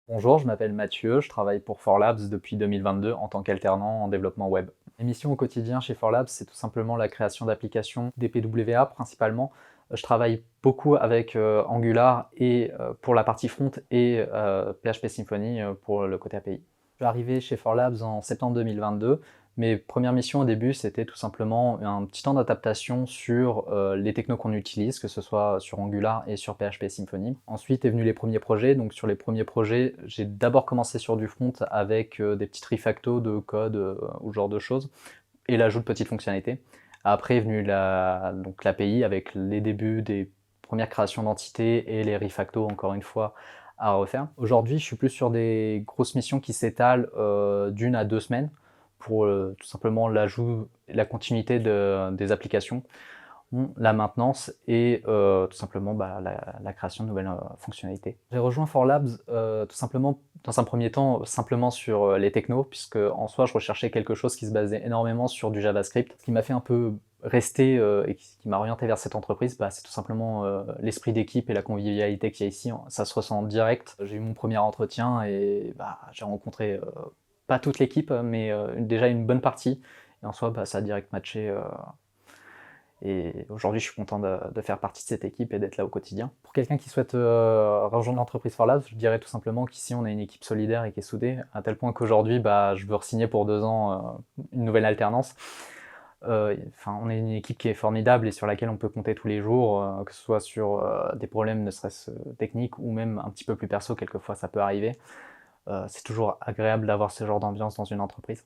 Bonjour, je m'appelle Mathieu, je travaille pour 4Labs depuis 2022 en tant qu'alternant en développement web. Mes missions au quotidien chez 4Labs, c'est tout simplement la création d'applications DPWA principalement. Je travaille beaucoup avec Angular et pour la partie front et PHP Symfony pour le côté API. Je suis arrivé chez 4Labs en septembre 2022. Mes premières missions au début, c'était tout simplement un petit temps d'adaptation sur les technos qu'on utilise, que ce soit sur Angular et sur PHP Symfony. Ensuite est venu les premiers projets. Donc sur les premiers projets, j'ai d'abord commencé sur du front avec des petites refactos de code ou ce genre de choses, et l'ajout de petites fonctionnalités. Après est venue l'API avec les débuts des premières créations d'entités et les refactos, encore une fois, à refaire. Aujourd'hui, je suis plus sur des grosses missions qui s'étalent d'1 à 2 semaines pour tout simplement l'ajout et la continuité des applications, la maintenance et tout simplement la création de nouvelles fonctionnalités. J'ai rejoint 4Labs tout simplement, dans un premier temps, simplement sur les technos, puisque en soi je recherchais quelque chose qui se basait énormément sur du JavaScript. Ce qui m'a fait un peu rester et qui m'a orienté vers cette entreprise, c'est tout simplement l'esprit d'équipe et la convivialité qu'il y a ici. Ça se ressent en direct. J'ai eu mon premier entretien et j'ai rencontré pas toute l'équipe, mais déjà une bonne partie. Et en soi, ça a direct matché. Et aujourd'hui, je suis content de faire partie de cette équipe et d'être là au quotidien. Pour quelqu'un qui souhaite rejoindre l'entreprise 4Labs, je dirais tout simplement qu'ici, on a une équipe solidaire et qui est soudée, à tel point qu'aujourd'hui, je veux re-signer pour 2 ans une nouvelle alternance. On est une équipe qui est formidable et sur laquelle on peut compter tous les jours, que ce soit sur des problèmes ne serait-ce techniques ou même un petit peu plus perso, quelquefois ça peut arriver. C'est toujours agréable d'avoir ce genre d'ambiance dans une entreprise.